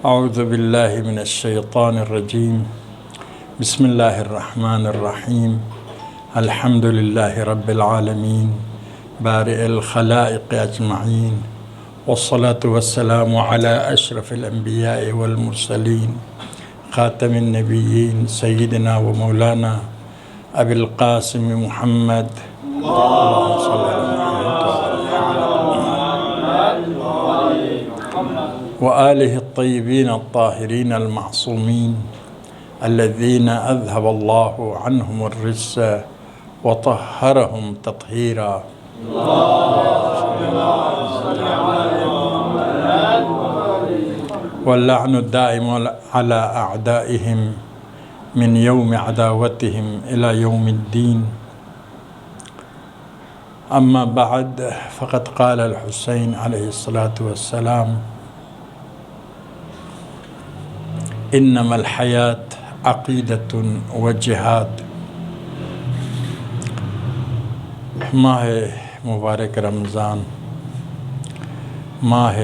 اعوذ باللہ من الشیطان الرجیم بسم اللہ الرحمن الرحیم الحمد للہ رب العالمین بارئ الخلائق اجمعین والصلاة والسلام علی اشرف الانبیاء والمرسلین خاتم النبیین سیدنا و مولانا ابی القاسم محمد اللہم صلی وآلہ الطیبین الطاہرین المعصومین الذین اذهب اللہ عنہم الرجس وطہرہم تطہیرا واللعن الدائم على اعدائهم من یوم عداوتهم الى یوم الدین اما بعد فقد قال الحسین علیہ الصلاة والسلام انما الحیات عقیدۃ و جہاد۔ ماہ مبارک رمضان ماہ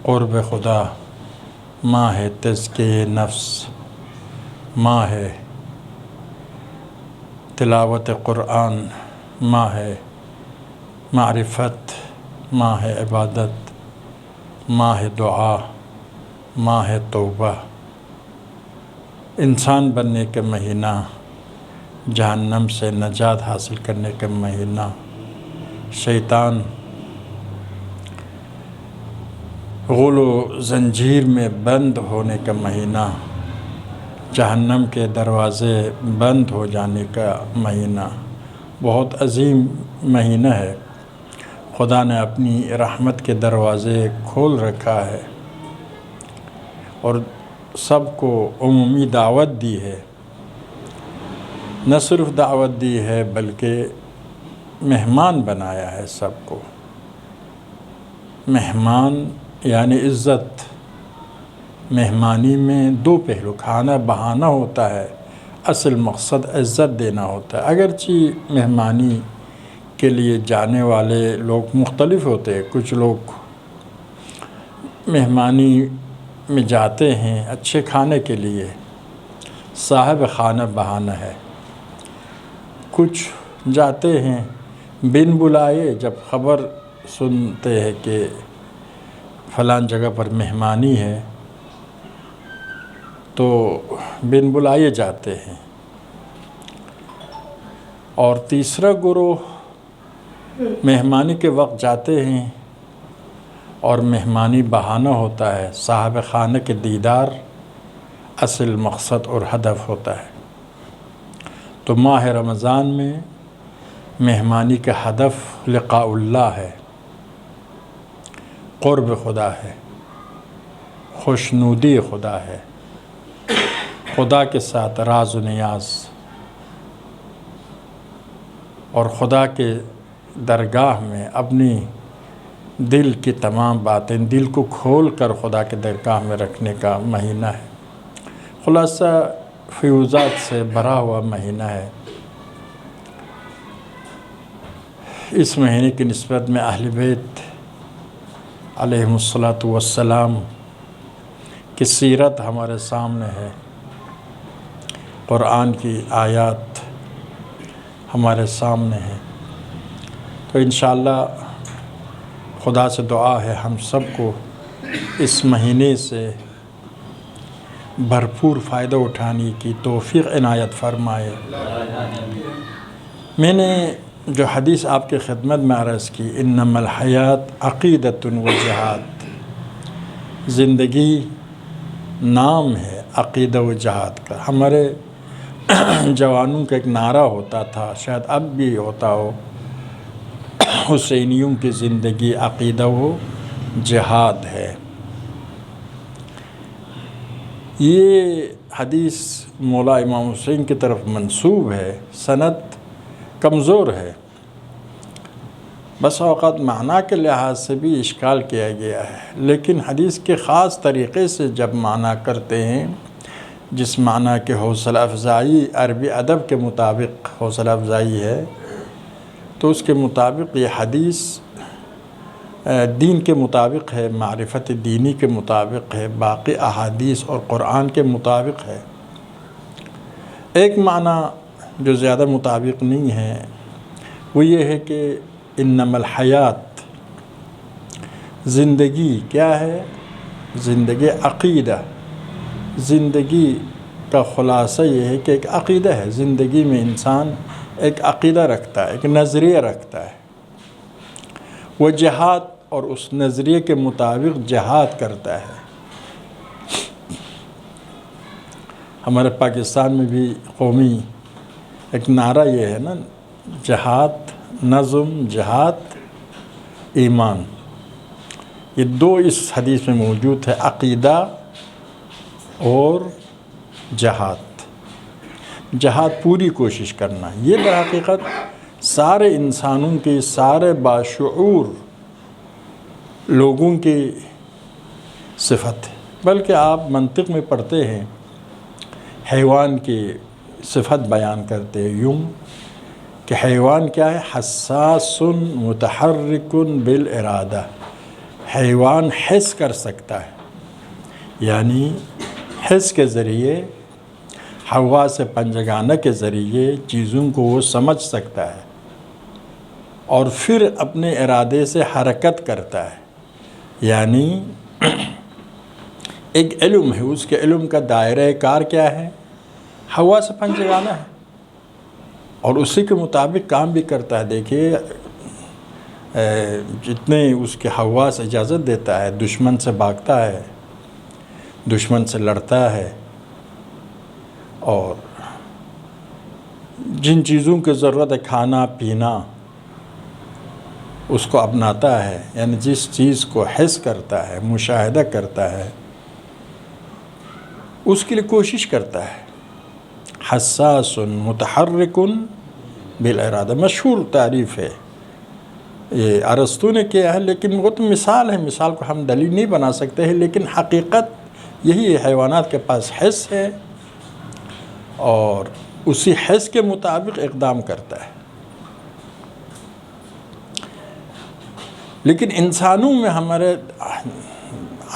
قرب خدا، ماہ تزکیہ نفس، ماہ تلاوت قرآن، ماہ معرفت، ماہ عبادت، ماہ دعا، ماہ توبہ، انسان بننے کا مہینہ، جہنم سے نجات حاصل کرنے کا مہینہ، شیطان غل و زنجیر میں بند ہونے کا مہینہ، جہنم کے دروازے بند ہو جانے کا مہینہ، بہت عظیم مہینہ ہے۔ خدا نے اپنی رحمت کے دروازے کھول رکھا ہے اور سب کو عمومی دعوت دی ہے۔ نہ صرف دعوت دی ہے بلکہ مہمان بنایا ہے سب کو۔ مہمان یعنی عزت۔ مہمانی میں دو پہلو، کھانا بہانا ہوتا ہے، اصل مقصد عزت دینا ہوتا ہے۔ اگرچہ مہمانی کے لیے جانے والے لوگ مختلف ہوتے ہیں، کچھ لوگ مہمانی میں جاتے ہیں اچھے کھانے کے لیے، صاحب خانہ بہانہ ہے۔ کچھ جاتے ہیں بن بلائے، جب خبر سنتے ہیں کہ فلاں جگہ پر مہمانی ہے تو بن بلائے جاتے ہیں۔ اور تیسرا گروہ مہمانی کے وقت جاتے ہیں اور مہمانی بہانہ ہوتا ہے، صاحب خانہ کے دیدار اصل مقصد اور ہدف ہوتا ہے۔ تو ماہ رمضان میں مہمانی کا ہدف لقاء اللہ ہے، قرب خدا ہے، خوشنودی خدا ہے، خدا کے ساتھ راز و نیاز، اور خدا کے درگاہ میں اپنی دل کی تمام باتیں دل کو کھول کر خدا کے درگاہ میں رکھنے کا مہینہ ہے۔ خلاصہ فیوزات سے بھرا ہوا مہینہ ہے۔ اس مہینے کی نسبت میں اہل بیت علیہم الصلاۃ والسلام کی سیرت ہمارے سامنے ہے، قرآن کی آیات ہمارے سامنے ہیں۔ تو انشاءاللہ خدا سے دعا ہے ہم سب کو اس مہینے سے بھرپور فائدہ اٹھانے کی توفیق عنایت فرمائے۔ میں نے جو حدیث آپ کی خدمت میں عرض کی، انما الحیات عقیدۃ و جہاد، زندگی نام ہے عقیدہ و جہاد کا۔ ہمارے جوانوں کا ایک نعرہ ہوتا تھا، شاید اب بھی ہوتا ہو، حسینیوں کی زندگی عقیدہ و جہاد ہے۔ یہ حدیث مولا امام حسین کی طرف منسوب ہے، سند کمزور ہے، بس اوقات معنی کے لحاظ سے بھی اشکال کیا گیا ہے، لیکن حدیث کے خاص طریقے سے جب معنی کرتے ہیں، جس معنی کے حوصلہ افزائی عربی ادب کے مطابق حوصلہ افزائی ہے، تو اس کے مطابق یہ حدیث دین کے مطابق ہے، معرفت دینی کے مطابق ہے، باقی احادیث اور قرآن کے مطابق ہے۔ ایک معنی جو زیادہ مطابق نہیں ہے وہ یہ ہے کہ انما الحیات، زندگی کیا ہے؟ زندگی عقیدہ، زندگی کا خلاصہ یہ ہے کہ ایک عقیدہ ہے۔ زندگی میں انسان ایک عقیدہ رکھتا ہے، ایک نظریہ رکھتا ہے، وہ جہاد اور اس نظریے کے مطابق جہاد کرتا ہے۔ ہمارے پاکستان میں بھی قومی ایک نعرہ یہ ہے نا، جہاد نظم، جہاد ایمان، یہ دو اس حدیث میں موجود ہے، عقیدہ اور جہاد۔ جہاد پوری کوشش کرنا، یہ در حقیقت سارے انسانوں کی، سارے باشعور لوگوں کی صفت ہے۔ بلکہ آپ منطق میں پڑھتے ہیں، حیوان کی صفت بیان کرتے ہیں یوں کہ حیوان کیا ہے؟ حساس متحرک بالارادہ، حیوان حس کر سکتا ہے، یعنی حس کے ذریعے، حواس پنجگانہ کے ذریعے چیزوں کو وہ سمجھ سکتا ہے اور پھر اپنے ارادے سے حرکت کرتا ہے۔ یعنی ایک علم ہے، اس کے علم کا دائرہ کار کیا ہے؟ حواس پنجگانہ ہے، اور اسی کے مطابق کام بھی کرتا ہے۔ دیکھیے جتنے اس کے حواس اجازت دیتا ہے، دشمن سے بھاگتا ہے، دشمن سے لڑتا ہے، اور جن چیزوں کی ضرورت ہے، کھانا پینا، اس کو اپناتا ہے۔ یعنی جس چیز کو حس کرتا ہے، مشاہدہ کرتا ہے، اس کے لیے کوشش کرتا ہے۔ حساس متحرک بالارادہ، مشہور تعریف ہے، یہ ارسطو نے کیا ہے، لیکن وہ تو مثال ہے، مثال کو ہم دلیل نہیں بنا سکتے ہیں، لیکن حقیقت یہی ہے، حیوانات کے پاس حس ہے اور اسی حس کے مطابق اقدام کرتا ہے۔ لیکن انسانوں میں ہمارے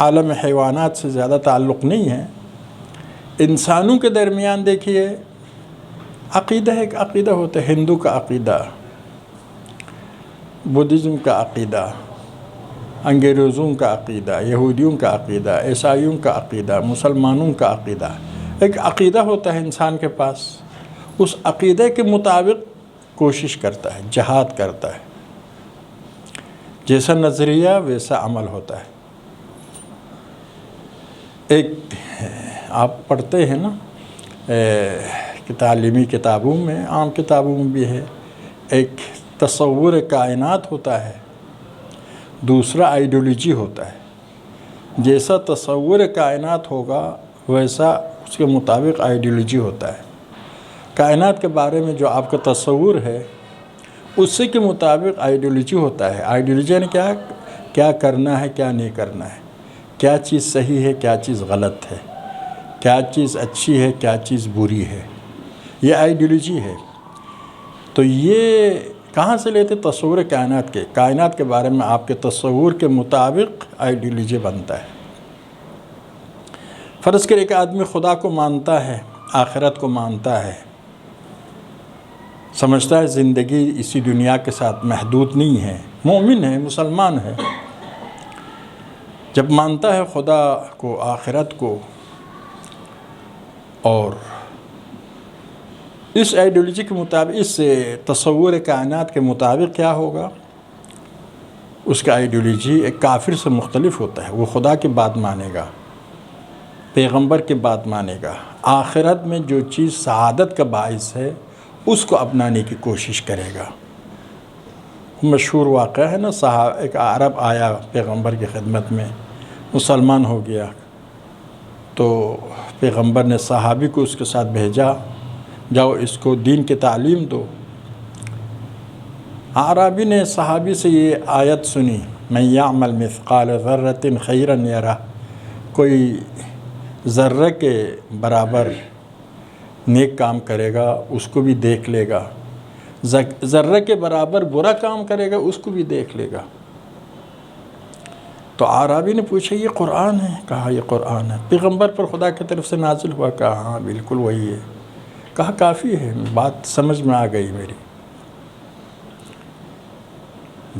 عالم حیوانات سے زیادہ تعلق نہیں ہے۔ انسانوں کے درمیان دیکھیے عقیدہ، ایک عقیدہ ہوتا ہے، ہندو کا عقیدہ، بدھزم کا عقیدہ، انگریزوں کا عقیدہ، یہودیوں کا عقیدہ، عیسائیوں کا عقیدہ، مسلمانوں کا عقیدہ، ایک عقیدہ ہوتا ہے انسان کے پاس، اس عقیدے کے مطابق کوشش کرتا ہے، جہاد کرتا ہے، جیسا نظریہ ویسا عمل ہوتا ہے۔ ایک آپ پڑھتے ہیں نا کہ تعلیمی کتابوں میں، عام کتابوں میں بھی ہے، ایک تصور کائنات ہوتا ہے، دوسرا آئیڈیولوجی ہوتا ہے۔ جیسا تصور کائنات ہوگا ویسا اس کے مطابق آئیڈیولوجی ہوتا ہے۔ کائنات کے بارے میں جو آپ کا تصور ہے اسی کے مطابق آئیڈیولوجی ہوتا ہے۔ آئیڈیولوجی یعنی کیا کرنا ہے، کیا نہیں کرنا ہے، کیا چیز صحیح ہے، کیا چیز غلط ہے، کیا چیز اچھی ہے، کیا چیز بری ہے، یہ آئیڈیولوجی ہے۔ تو یہ کہاں سے لیتے؟ تصور کائنات کے، کائنات کے بارے میں آپ کے تصور کے مطابق آئیڈیولوجی بنتا ہے۔ فرض کر ایک آدمی خدا کو مانتا ہے، آخرت کو مانتا ہے، سمجھتا ہے زندگی اسی دنیا کے ساتھ محدود نہیں ہے، مومن ہے، مسلمان ہے، جب مانتا ہے خدا کو، آخرت کو، اور اس آئیڈیولوجی کے مطابق، اس تصور کائنات کے مطابق کیا ہوگا؟ اس کا آئیڈیولوجی ایک کافر سے مختلف ہوتا ہے۔ وہ خدا کی بات مانے گا، پیغمبر کی بات مانے گا، آخرت میں جو چیز سعادت کا باعث ہے اس کو اپنانے کی کوشش کرے گا۔ مشہور واقعہ ہے نا، ایک عرب آیا پیغمبر کی خدمت میں، مسلمان ہو گیا، تو پیغمبر نے صحابی کو اس کے ساتھ بھیجا، جاؤ اس کو دین کی تعلیم دو۔ عربی نے صحابی سے یہ آیت سنی، من یعمل مثقال ذرۃ خیرا یرہ، کوئی ذرہ کے برابر نیک کام کرے گا اس کو بھی دیکھ لے گا، ذرہ کے برابر برا کام کرے گا اس کو بھی دیکھ لے گا۔ تو اعرابی نے پوچھا یہ قرآن ہے؟ کہا یہ قرآن ہے۔ پیغمبر پر خدا کی طرف سے نازل ہوا؟ کہا ہاں بالکل وہی ہے۔ کہا کافی ہے، بات سمجھ میں آ گئی میری۔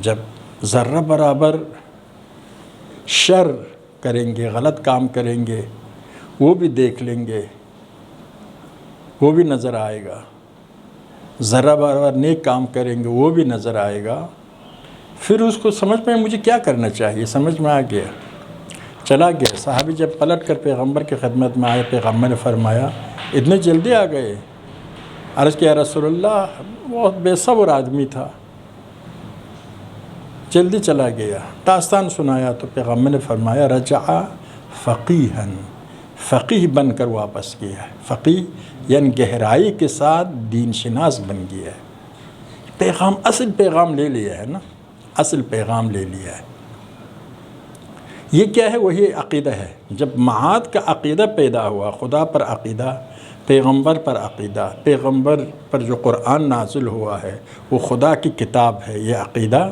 جب ذرہ برابر شر کریں گے، غلط کام کریں گے، وہ بھی دیکھ لیں گے، وہ بھی نظر آئے گا، ذرہ برابر نیک کام کریں گے وہ بھی نظر آئے گا، پھر اس کو سمجھ میں مجھے کیا کرنا چاہیے، سمجھ میں آ گیا، چلا گیا۔ صحابی جب پلٹ کر پیغمبر کی خدمت میں آئے، پیغمبر نے فرمایا اتنے جلدی آ گئے؟ عرض کیا رسول اللہ، بہت بے صبر آدمی تھا، جلدی چلا گیا۔ داستان سنایا تو پیغمبر نے فرمایا رجع فقیہا، فقیہ بن کر واپس کیا ہے۔ فقیہ یعنی گہرائی کے ساتھ دین شناس بن گیا ہے۔ پیغام، اصل پیغام لے لیا ہے نا، اصل پیغام لے لیا ہے۔ یہ کیا ہے؟ وہی عقیدہ ہے۔ جب معاد کا عقیدہ پیدا ہوا، خدا پر عقیدہ، پیغمبر پر عقیدہ، پیغمبر پر جو قرآن نازل ہوا ہے وہ خدا کی کتاب ہے، یہ عقیدہ،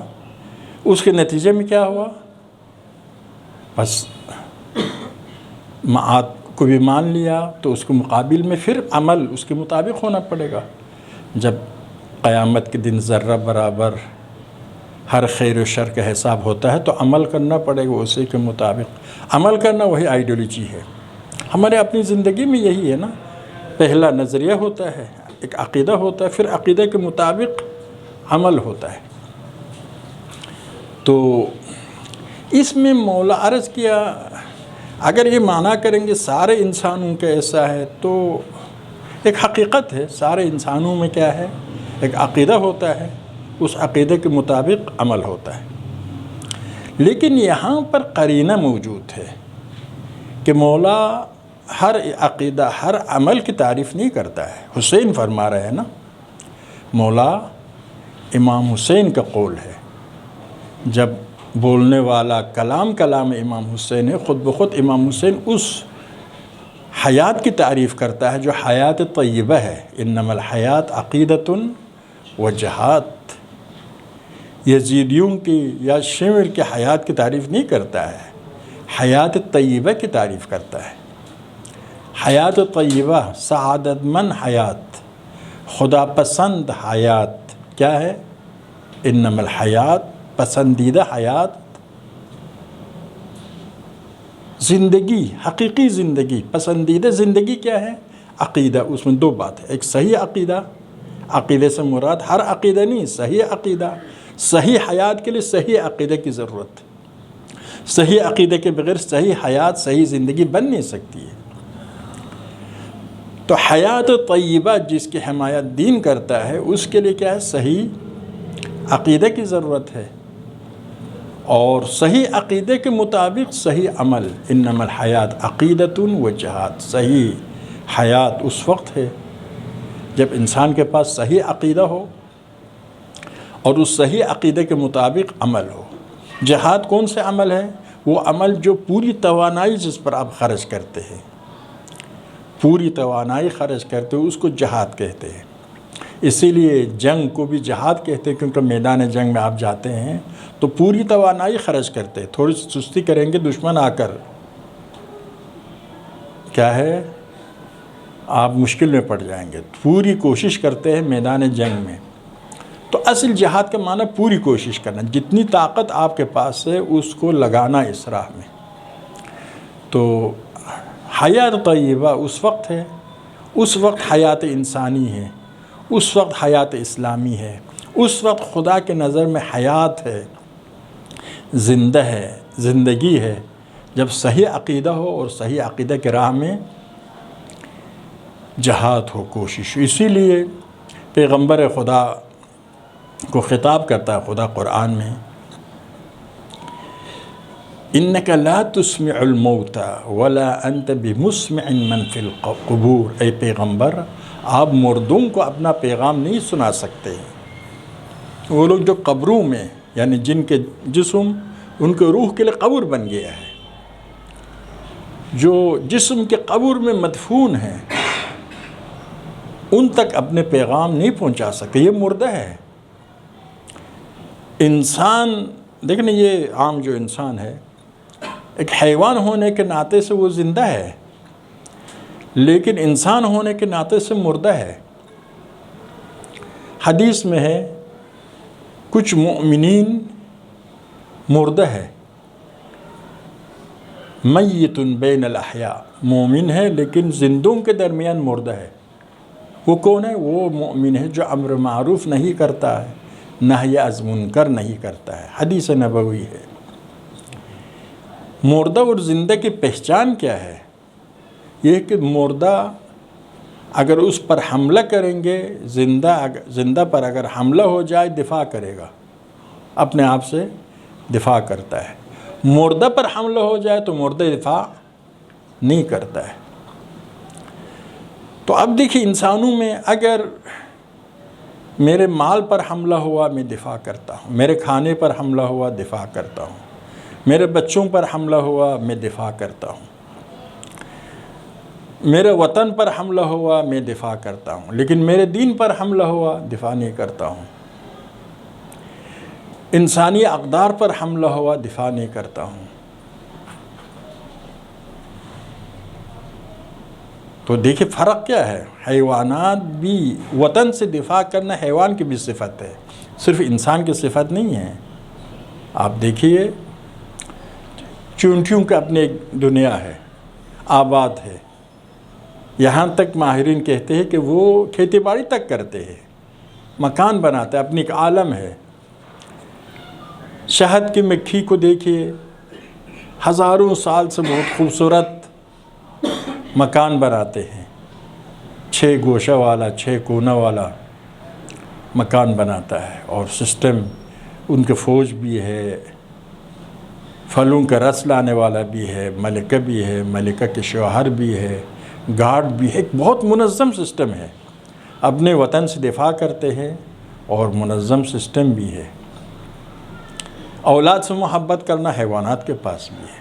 اس کے نتیجے میں کیا ہوا؟ بس معاد کو بھی مان لیا تو اس کے مقابل میں پھر عمل اس کے مطابق ہونا پڑے گا۔ جب قیامت کے دن ذرہ برابر ہر خیر و شر کا حساب ہوتا ہے تو عمل کرنا پڑے گا اسی کے مطابق۔ عمل کرنا وہی آئیڈیالوجی ہے۔ ہمارے اپنی زندگی میں یہی ہے نا، پہلا نظریہ ہوتا ہے، ایک عقیدہ ہوتا ہے، پھر عقیدے کے مطابق عمل ہوتا ہے۔ تو اس میں مولا عرض کیا اگر یہ معنی کریں گے سارے انسانوں کا ایسا ہے تو ایک حقیقت ہے، سارے انسانوں میں کیا ہے؟ ایک عقیدہ ہوتا ہے، اس عقیدے کے مطابق عمل ہوتا ہے۔ لیکن یہاں پر قرینہ موجود ہے کہ مولا ہر عقیدہ، ہر عمل کی تعریف نہیں کرتا ہے۔ حسین فرما رہے ہیں نا، مولا امام حسین کا قول ہے، جب بولنے والا کلام امام حسین ہے، خود بخود امام حسین اس حیات کی تعریف کرتا ہے جو حیات طیبہ ہے۔ انما الحیات عقیدۃ و جہاد، یزیدیوں کی یا شیعہ کی حیات کی تعریف نہیں کرتا ہے، حیات طیبہ کی تعریف کرتا ہے۔ حیات طیبہ، سعادت مند حیات، خدا پسند حیات کیا ہے؟ انما الحیات، پسندیدہ حیات، زندگی، حقیقی زندگی، پسندیدہ زندگی کیا ہے؟ عقیدہ۔ اس میں دو بات ہے، ایک صحیح عقیدہ، عقیدے سے مراد ہر عقیدہ نہیں، صحیح عقیدہ۔ صحیح حیات کے لیے صحیح عقیدے کی ضرورت ہے۔ صحیح عقیدے کے بغیر صحیح حیات، صحیح زندگی بن نہیں سکتی ہے۔ تو حیات طیبہ جس کی حمایت دین کرتا ہے اس کے لیے کیا ہے؟ صحیح عقیدے کی ضرورت ہے، اور صحیح عقیدے کے مطابق صحیح عمل۔ انما الحیات عقیدۃ و جہاد، صحیح حیات اس وقت ہے جب انسان کے پاس صحیح عقیدہ ہو اور اس صحیح عقیدے کے مطابق عمل ہو۔ جہاد کون سے عمل ہے؟ وہ عمل جو پوری توانائی جس پر آپ خرچ کرتے ہیں، پوری توانائی خرچ کرتے ہو، اس کو جہاد کہتے ہیں۔ اسی لیے جنگ کو بھی جہاد کہتے ہیں، کیونکہ میدان جنگ میں آپ جاتے ہیں تو پوری توانائی خرچ کرتے ہیں۔ تھوڑی سی سستی کریں گے دشمن آ کر کیا ہے؟ آپ مشکل میں پڑ جائیں گے۔ پوری کوشش کرتے ہیں میدان جنگ میں۔ تو اصل جہاد کا معنی پوری کوشش کرنا، جتنی طاقت آپ کے پاس ہے اس کو لگانا اس راہ میں۔ تو حیات طیبہ اس وقت ہے، اس وقت حیات انسانی ہے، اس وقت حیات اسلامی ہے، اس وقت خدا کے نظر میں حیات ہے، زندہ ہے، زندگی ہے، جب صحیح عقیدہ ہو اور صحیح عقیدہ کے راہ میں جہاد ہو، کوشش۔ اسی لیے پیغمبر خدا کو خطاب کرتا ہے خدا قرآن میں، اِنَّكَ لَا تُسْمِعُ الْمَوْتَى وَلَا أَنْتَ بِمُسْمِعٍ مَّن فِي الْقُبُورِ۔ اے پیغمبر، آپ مردوں کو اپنا پیغام نہیں سنا سکتے۔ وہ لوگ جو قبروں میں، یعنی جن کے جسم ان کے روح کے لیے قبر بن گیا ہے، جو جسم کے قبر میں مدفون ہیں، ان تک اپنے پیغام نہیں پہنچا سکتے، یہ مردہ ہے۔ انسان دیکھیں، یہ عام جو انسان ہے ایک حیوان ہونے کے ناطے سے وہ زندہ ہے، لیکن انسان ہونے کے ناطے سے مردہ ہے۔ حدیث میں ہے کچھ مومنین مردہ ہے، میت بین الاحیاء، مومن ہے لیکن زندوں کے درمیان مردہ ہے۔ وہ کون ہے؟ وہ مومن ہے جو امر معروف نہیں کرتا ہے، نہی از منکر نہیں کرتا ہے۔ حدیث نبوی ہے۔ مردہ اور زندہ کی پہچان کیا ہے؟ یہ کہ مردہ اگر اس پر حملہ کریں گے، زندہ پر اگر حملہ ہو جائے دفاع کرے گا، اپنے آپ سے دفاع کرتا ہے۔ مردہ پر حملہ ہو جائے تو مردہ دفاع نہیں کرتا ہے۔ تو اب دیکھیے انسانوں میں اگر میرے مال پر حملہ ہوا میں دفاع کرتا ہوں، میرے کھانے پر حملہ ہوا دفاع کرتا ہوں، میرے بچوں پر حملہ ہوا میں دفاع کرتا ہوں، میرے وطن پر حملہ ہوا میں دفاع کرتا ہوں، لیکن میرے دین پر حملہ ہوا دفاع نہیں کرتا ہوں، انسانی اقدار پر حملہ ہوا دفاع نہیں کرتا ہوں۔ تو دیکھیں فرق کیا ہے؟ حیوانات بھی وطن سے دفاع کرنا حیوان کی بھی صفت ہے، صرف انسان کی صفت نہیں ہے۔ آپ دیکھیے چونٹیوں کا اپنی ایک دنیا ہے، آباد ہے، یہاں تک ماہرین کہتے ہیں کہ وہ کھیتی باڑی تک کرتے ہیں، مکان بناتے ہیں، اپنی ایک عالم ہے۔ شہد کی مکھی کو دیکھیے، ہزاروں سال سے بہت خوبصورت مکان بناتے ہیں، 6 گوشہ والا 6 کونا والا مکان بناتا ہے، اور سسٹم ان کے فوج بھی ہے، پھلوں کا رس لانے والا بھی ہے، ملکہ بھی ہے، ملکہ کے شوہر بھی ہے، گارڈ بھی ہے، ایک بہت منظم سسٹم ہے۔ اپنے وطن سے دفاع کرتے ہیں اور منظم سسٹم بھی ہے۔ اولاد سے محبت کرنا حیوانات کے پاس بھی ہے،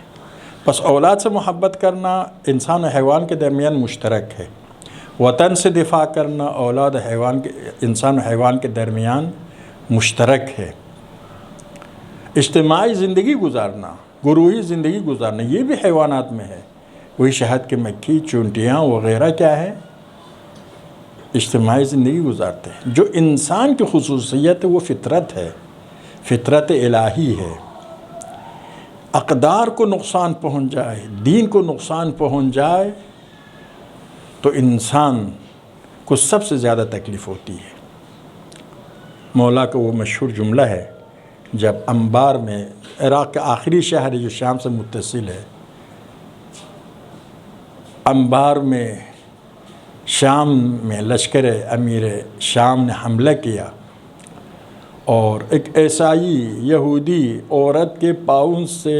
بس اولاد سے محبت کرنا انسان و حیوان کے درمیان مشترک ہے، وطن سے دفاع کرنا اولاد انسان و حیوان کے درمیان مشترک ہے۔ اجتماعی زندگی گزارنا، گروہی زندگی گزارنا، یہ بھی حیوانات میں ہے۔ وہی شہد کی مکھی، چونٹیاں وغیرہ کیا ہے؟ اجتماعی زندگی گزارتے ہیں۔ جو انسان کی خصوصیت ہے وہ فطرت ہے، فطرت الہی ہے۔ اقدار کو نقصان پہنچ جائے، دین کو نقصان پہنچ جائے تو انسان کو سب سے زیادہ تکلیف ہوتی ہے۔ مولا کا وہ مشہور جملہ ہے، جب انبار میں، عراق کا آخری شہر ہے جو شام سے متصل ہے، انبار میں شام میں لشکر امیر شام نے حملہ کیا اور ایک عیسائی یہودی عورت کے پاؤں سے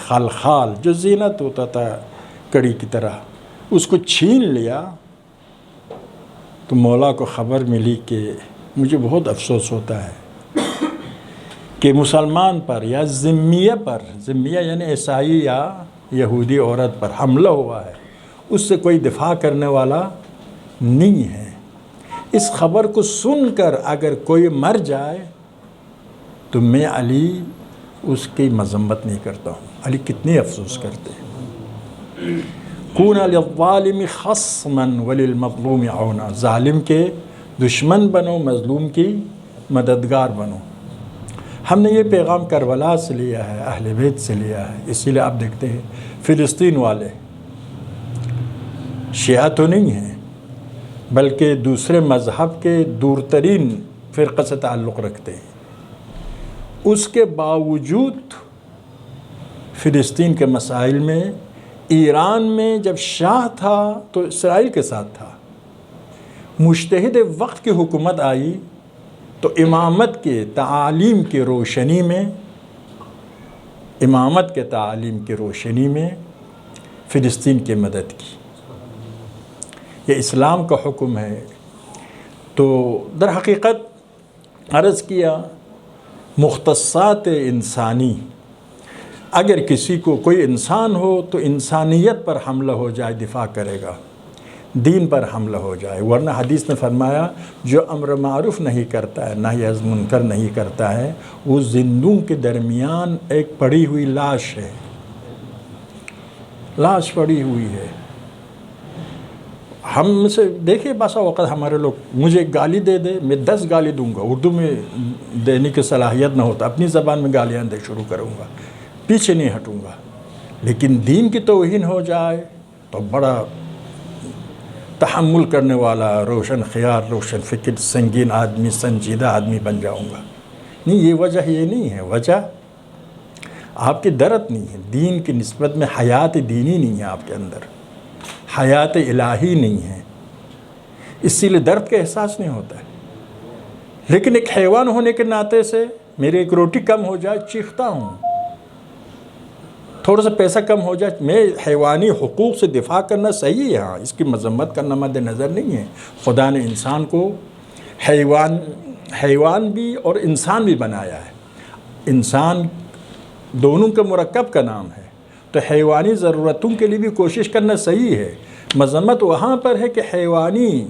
خلخال جو زینت ہوتا تھا کڑی کی طرح اس کو چھین لیا، تو مولا کو خبر ملی کہ مجھے بہت افسوس ہوتا ہے کہ مسلمان پر یا ذمیہ پر، ذمیہ یعنی عیسائی یا یہودی عورت پر حملہ ہوا ہے، اس سے کوئی دفاع کرنے والا نہیں ہے۔ اس خبر کو سن کر اگر کوئی مر جائے تو میں علی اس کی مذمت نہیں کرتا ہوں۔ علی کتنے افسوس کرتے ہیں۔ کون للظالم خصما وللمظلوم عونا، ظالم کے دشمن بنو، مظلوم کی مددگار بنو۔ ہم نے یہ پیغام کربلا سے لیا ہے، اہل بیت سے لیا ہے، اسی لیے آپ دیکھتے ہیں فلسطین والے شیعہ تو نہیں ہیں بلکہ دوسرے مذہب کے دور ترین فرقہ سے تعلق رکھتے ہیں، اس کے باوجود فلسطین کے مسائل میں، ایران میں جب شاہ تھا تو اسرائیل کے ساتھ تھا، مجتہد وقت کی حکومت آئی تو امامت کے تعالیم کی روشنی میں، امامت کے تعالیم کی روشنی میں فلسطین کی مدد کی۔ یہ اسلام کا حکم ہے۔ تو در حقیقت عرض کیا، مختصات انسانی، اگر کسی کو کوئی انسان ہو تو انسانیت پر حملہ ہو جائے دفاع کرے گا، دین پر حملہ ہو جائے، ورنہ حدیث نے فرمایا جو امر معروف نہیں کرتا ہے، نہی از منکر نہیں کرتا ہے، وہ زندوں کے درمیان ایک پڑی ہوئی لاش ہے۔ لاش پڑی ہوئی ہے. ہم سے دیکھیے بسا اوقات ہمارے لوگ مجھے گالی دے دے میں 10 گالی دوں گا، اردو میں دینے کی صلاحیت نہ ہوتا، اپنی زبان میں گالیاں دے شروع کروں گا، پیچھے نہیں ہٹوں گا. لیکن دین کی توہین ہو جائے تو بڑا تحمل کرنے والا، روشن خیال، روشن فکر، سنگین آدمی، سنجیدہ آدمی بن جاؤں گا. نہیں، یہ وجہ یہ نہیں ہے. وجہ آپ کی درد نہیں ہے، دین کی نسبت میں حیات دینی نہیں ہے آپ کے اندر، حیات الہی نہیں ہے، اسی لیے درد کا احساس نہیں ہوتا ہے. لیکن ایک حیوان ہونے کے ناطے سے میری ایک روٹی کم ہو جائے چیختا ہوں، تھوڑا سا پیسہ کم ہو جائے، میں حیوانی حقوق سے دفاع کرنا صحیح ہے، ہاں اس کی مذمت کرنا مد نظر نہیں ہے. خدا نے انسان کو حیوان بھی اور انسان بھی بنایا ہے، انسان دونوں کا مرکب کا نام ہے، تو حیوانی ضرورتوں کے لیے بھی کوشش کرنا صحیح ہے. مذمت وہاں پر ہے کہ حیوانی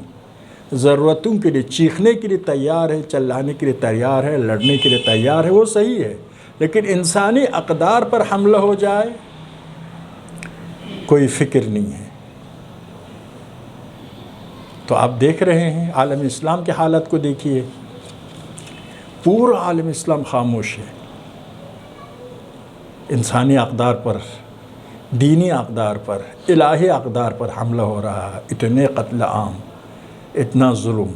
ضرورتوں کے لیے چیخنے کے لیے تیار ہے، چلانے کے لیے تیار ہے، لڑنے کے لیے تیار ہے، وہ صحیح ہے. لیکن انسانی اقدار پر حملہ ہو جائے کوئی فکر نہیں ہے. تو آپ دیکھ رہے ہیں عالم اسلام کی حالت کو دیکھیے، پورا عالم اسلام خاموش ہے. انسانی اقدار پر، دینی اقدار پر، الہی اقدار پر حملہ ہو رہا ہے. اتنے قتل عام، اتنا ظلم،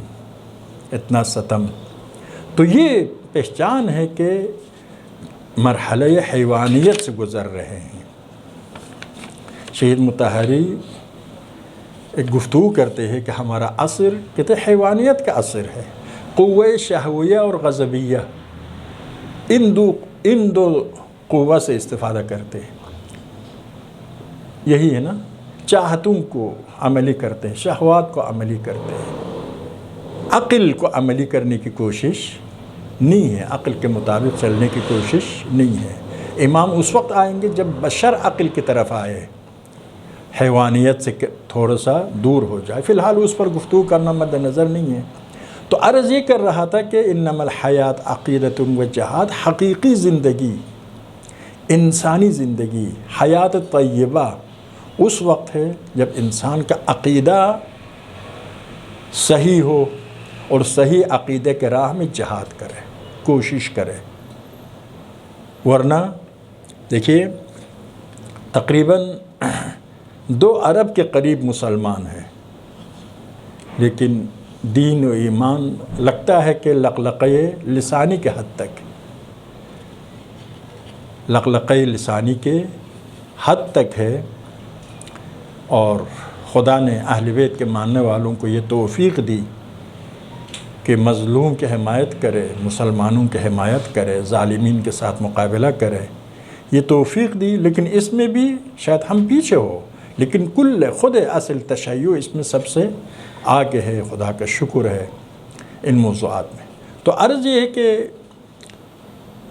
اتنا ستم. تو یہ پہچان ہے کہ مرحلہ حیوانیت سے گزر رہے ہیں. شہید مطہری ایک گفتگو کرتے ہیں کہ ہمارا عصر کہتے حیوانیت کا عصر ہے. قوہ شہویہ اور غضبیہ، ان دو قوہ سے استفادہ کرتے ہیں. یہی ہے نا، چاہتوں کو عملی کرتے ہیں، شہوات کو عملی کرتے ہیں، عقل کو عملی کرنے کی کوشش نہیں ہے، عقل کے مطابق چلنے کی کوشش نہیں ہے. امام اس وقت آئیں گے جب بشر عقل کی طرف آئے، حیوانیت سے تھوڑا سا دور ہو جائے. فی الحال اس پر گفتگو کرنا مد نظر نہیں ہے. تو عرض یہ کر رہا تھا کہ انما الحیات عقیدۃ و جہاد، حقیقی زندگی، انسانی زندگی، حیات طیبہ اس وقت ہے جب انسان کا عقیدہ صحیح ہو اور صحیح عقیدے کے راہ میں جہاد کرے، کوشش کرے. ورنہ دیکھیے تقریباً 2 ارب کے قریب مسلمان ہیں، لیکن دین و ایمان لگتا ہے کہ لقلقے لسانی کے حد تک، لقلقے لسانی کے حد تک ہے. اور خدا نے اہل بیت کے ماننے والوں کو یہ توفیق دی کہ مظلوم کی حمایت کرے، مسلمانوں کی حمایت کرے، ظالمین کے ساتھ مقابلہ کرے، یہ توفیق دی. لیکن اس میں بھی شاید ہم پیچھے ہو، لیکن خود اصل تشیع اس میں سب سے آگے ہے. خدا کا شکر ہے ان موضوعات میں. تو عرض یہ ہے کہ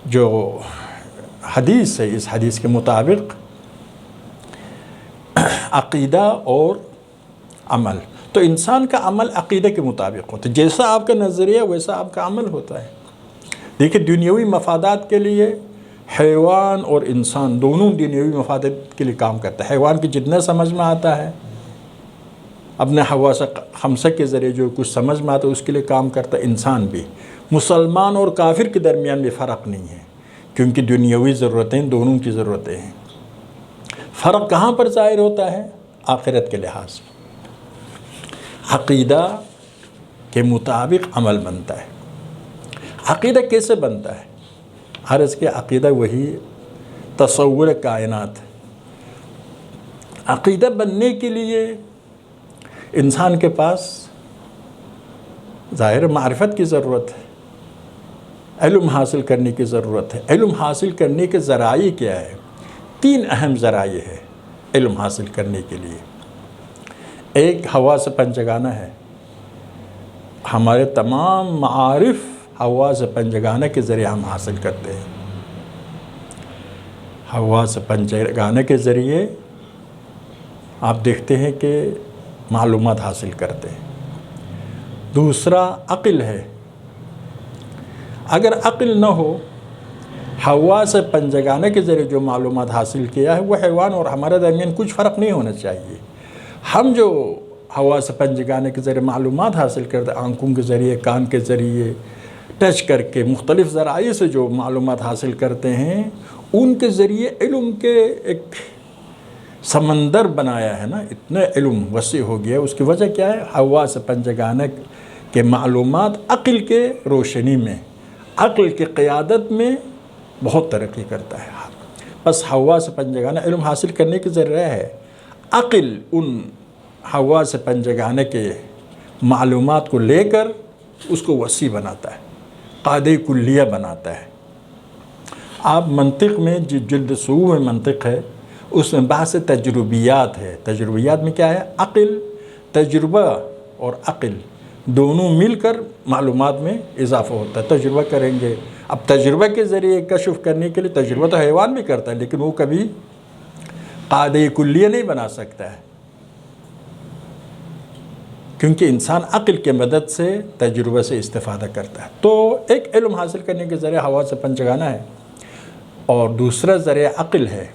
جو حدیث ہے، اس حدیث کے مطابق عقیدہ اور عمل، تو انسان کا عمل عقیدے کے مطابق ہوتا ہے. جیسا آپ کا نظریہ ویسا آپ کا عمل ہوتا ہے. دیکھیں دنیاوی مفادات کے لیے حیوان اور انسان دونوں دنیاوی مفادات کے لیے کام کرتا ہے. حیوان کی جتنا سمجھ میں آتا ہے، اپنے حواس خمسہ کے ذریعے جو کچھ سمجھ میں آتا ہے اس کے لیے کام کرتا ہے. انسان بھی، مسلمان اور کافر کے درمیان بھی فرق نہیں ہے، کیونکہ دنیاوی ضرورتیں دونوں کی ضرورتیں ہیں. فرق کہاں پر ظاہر ہوتا ہے؟ آخرت کے لحاظ سے. عقیدہ کے مطابق عمل بنتا ہے. عقیدہ کیسے بنتا ہے؟ عرض کے عقیدہ وہی تصور کائنات. عقیدہ بننے کے لیے انسان کے پاس ظاہر معرفت کی ضرورت ہے، علم حاصل کرنے کی ضرورت ہے. علم حاصل کرنے کے ذرائع کیا ہے؟ 3 اہم ذرائع ہے علم حاصل کرنے کے لیے. ایک حواس پنجگانہ ہے. ہمارے تمام معارف حواس پنجگانہ کے ذریعے ہم حاصل کرتے ہیں. حواس پنجگانہ کے ذریعے آپ دیکھتے ہیں کہ معلومات حاصل کرتے ہیں. دوسرا عقل ہے. اگر عقل نہ ہو حواس پنجگانہ کے ذریعے جو معلومات حاصل کیا ہے وہ حیوان اور ہمارے درمیان کچھ فرق نہیں ہونا چاہیے۔ ہم جو حواس پنجگانہ کے ذریعے معلومات حاصل کرتے ہیں، آنکھوں کے ذریعے، کان کے ذریعے، ٹچ کر کے، مختلف ذرائع سے جو معلومات حاصل کرتے ہیں، ان کے ذریعے علم کے ایک سمندر بنایا ہے نا، اتنا علم وسیع ہو گیا۔ اس کی وجہ کیا ہے؟ حواس پنجگانہ کے معلومات عقل کے روشنی میں، عقل کی قیادت میں بہت ترقی کرتا ہے۔ بس حواس پنجگانہ علم حاصل کرنے کے ذریعہ ہے، عقل ان حواس پنجگانہ کے معلومات کو لے کر اس کو وسیع بناتا ہے، قاعدہ کلیہ بناتا ہے۔ آپ منطق میں جلد سوء میں منطق ہے، اس میں بحث تجربیات ہے۔ تجربیات میں کیا ہے؟ عقل، تجربہ اور عقل دونوں مل کر معلومات میں اضافہ ہوتا ہے۔ تجربہ کریں گے، اب تجربہ کے ذریعے کشف کرنے کے لیے تجربہ تو حیوان بھی کرتا ہے، لیکن وہ کبھی قاعدہ کلیہ نہیں بنا سکتا ہے، کیونکہ انسان عقل کے مدد سے تجربہ سے استفادہ کرتا ہے۔ تو ایک علم حاصل کرنے کے ذریعے حواس پنجگانہ ہے، اور دوسرا ذریعہ عقل ہے۔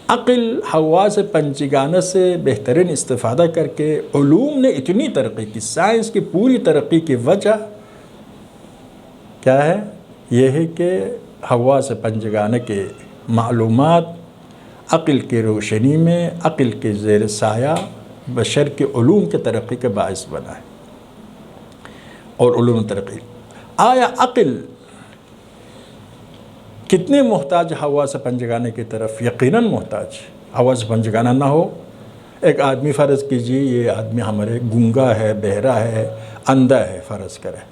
عقل حواس پنجگانہ سے بہترین استفادہ کر کے علوم نے اتنی ترقی کی، سائنس کی پوری ترقی کی وجہ کیا ہے؟ یہ ہے کہ حواس پنجگانہ کے معلومات عقل کی روشنی میں، عقل کے زیر سایہ بشر کے علوم کے ترقی کے باعث بنا ہے، اور علوم ترقی۔ آیا عقل کتنے محتاج حواس پنجگانہ کی طرف؟ یقیناً محتاج۔ حواس پنجگانہ نہ ہو، ایک آدمی فرض کیجئے یہ آدمی ہمارے گونگا ہے، بہرا ہے، اندھا ہے، فرض کرے،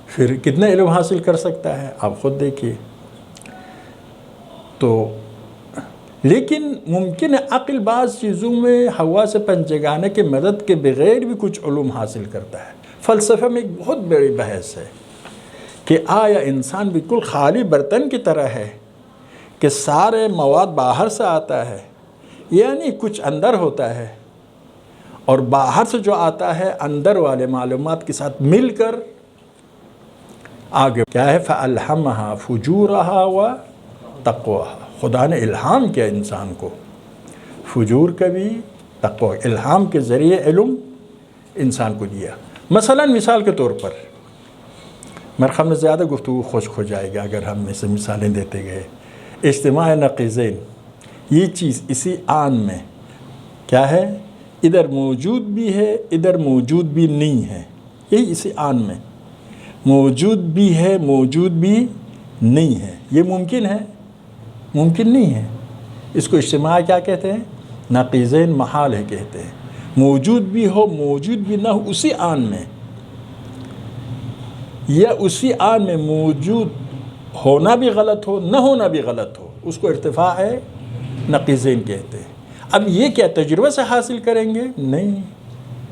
پھر کتنے علم حاصل کر سکتا ہے؟ آپ خود دیکھیے۔ تو لیکن ممکن ہے عقل بعض چیزوں میں حواس پنجگانہ کے مدد کے بغیر بھی کچھ علوم حاصل کرتا ہے۔ فلسفہ میں ایک بہت بڑی بحث ہے کہ آیا انسان بالکل خالی برتن کی طرح ہے کہ سارے مواد باہر سے آتا ہے، یعنی کچھ اندر ہوتا ہے، اور باہر سے جو آتا ہے اندر والے معلومات کے ساتھ مل کر آگے کیا ہے؟ فَأَلْحَمَهَا فُجُورَهَا وَتَقْوَاهَا۔ خدا نے الہام کیا انسان کو، فجور کا بھی، تقوی، الہام کے ذریعے علم انسان کو دیا۔ مثال کے طور پر، میرے خیال میں زیادہ گفتگو خشک ہو جائے گا اگر ہم اسے مثالیں دیتے گئے۔ اجتماع نقیضین، یہ چیز اسی آن میں کیا ہے؟ ادھر موجود بھی ہے، ادھر موجود بھی نہیں ہے، یہی اسی آن میں موجود بھی ہے، موجود بھی نہیں ہے۔ یہ ممکن ہے؟ ممکن نہیں ہے۔ اس کو اجتماع کیا کہتے ہیں؟ نقیضین محال ہے کہتے ہیں۔ موجود بھی ہو، موجود بھی نہ ہو، اسی آن میں، یا اسی آن میں موجود ہونا بھی غلط ہو، نہ ہونا بھی غلط ہو، اس کو ارتفاع ہے نقیضین کہتے ہیں۔ اب یہ کیا تجربہ سے حاصل کریں گے؟ نہیں،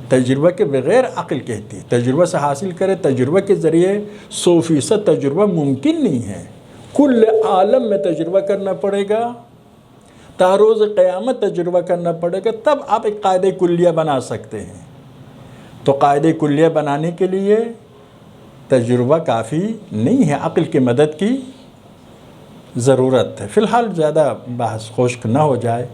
تجربہ کے بغیر عقل کہتی ہے تجربہ سے حاصل کرے۔ تجربہ کے ذریعے 100% تجربہ ممکن نہیں ہے، کل عالم میں تجربہ کرنا پڑے گا، تا روز قیامت تجربہ کرنا پڑے گا، تب آپ ایک قاعدہ کلیہ بنا سکتے ہیں۔ تو قاعدہ کلیہ بنانے کے لیے تجربہ کافی نہیں ہے، عقل کی مدد کی ضرورت ہے۔ فی الحال زیادہ بحث خشک نہ ہو جائے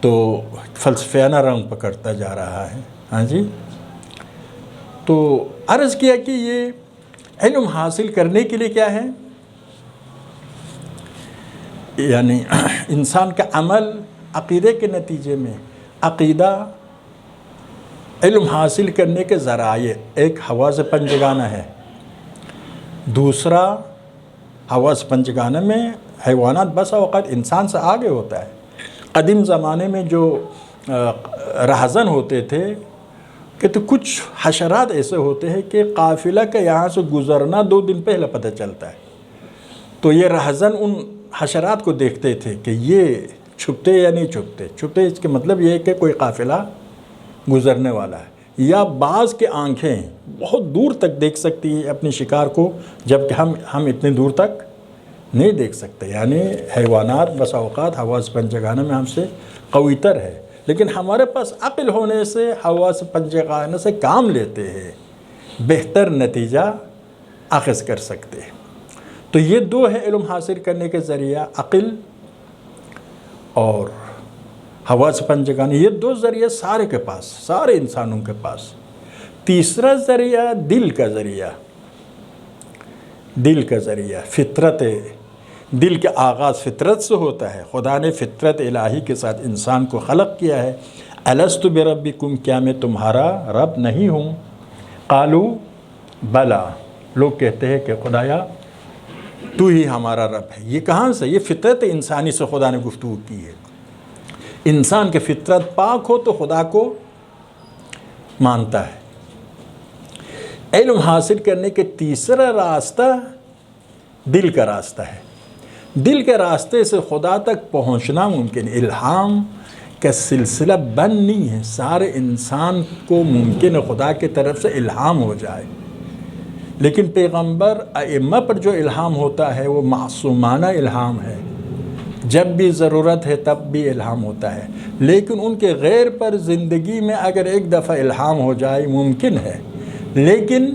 تو فلسفیانہ رنگ پکڑتا جا رہا ہے۔ ہاں جی، تو عرض کیا کہ یہ علم حاصل کرنے کے لیے کیا ہے؟ یعنی انسان کا عمل عقیدے کے نتیجے میں، عقیدہ علم حاصل کرنے کے ذرائع، ایک حواس پنجگانہ ہے، دوسرا حواس پنجگانہ میں حیوانات بس اوقات انسان سے آگے ہوتا ہے۔ قدیم زمانے میں جو رہزن ہوتے تھے کہ تو کچھ حشرات ایسے ہوتے ہیں کہ قافلہ کا یہاں سے گزرنا 2 دن پہلے پتہ چلتا ہے، تو یہ رہزن ان حشرات کو دیکھتے تھے کہ یہ چھپتے یا نہیں چھپتے۔ چھپتے اس کے مطلب یہ ہے کہ کوئی قافلہ گزرنے والا ہے، یا بعض کے آنکھیں بہت دور تک دیکھ سکتی ہے اپنے شکار کو، جبکہ ہم اتنے دور تک نہیں دیکھ سکتے۔ یعنی حیوانات بس اوقات حواس پنجگانہ میں ہم سے قوی تر ہے، لیکن ہمارے پاس عقل ہونے سے حواس پنجگانہ سے کام لیتے ہیں، بہتر نتیجہ اخذ کر سکتے ہیں۔ تو یہ دو ہے علم حاصل کرنے کے ذریعہ، عقل اور حواس پنجگانی، یہ دو ذریعہ سارے کے پاس، سارے انسانوں کے پاس۔ تیسرا ذریعہ دل کا ذریعہ، دل کا ذریعہ، فطرت، دل کا آغاز فطرت سے ہوتا ہے۔ خدا نے فطرت الہی کے ساتھ انسان کو خلق کیا ہے۔ الست بربکم، کیا میں تمہارا رب نہیں ہوں؟ قالو بلا، لوگ کہتے ہیں کہ خدایا تو ہی ہمارا رب ہے۔ یہ کہاں سے؟ یہ فطرت انسانی سے خدا نے گفتگو کی ہے۔ انسان کی فطرت پاک ہو تو خدا کو مانتا ہے۔ علم حاصل کرنے کے تیسرا راستہ دل کا راستہ ہے۔ دل کے راستے سے خدا تک پہنچنا ممکن، الہام کا سلسلہ بند نہیں ہے۔ سارے انسان کو ممکن ہے خدا کی طرف سے الہام ہو جائے، لیکن پیغمبر ائمہ پر جو الہام ہوتا ہے وہ معصومانہ الہام ہے، جب بھی ضرورت ہے تب بھی الہام ہوتا ہے۔ لیکن ان کے غیر پر زندگی میں اگر ایک دفعہ الہام ہو جائے ممکن ہے، لیکن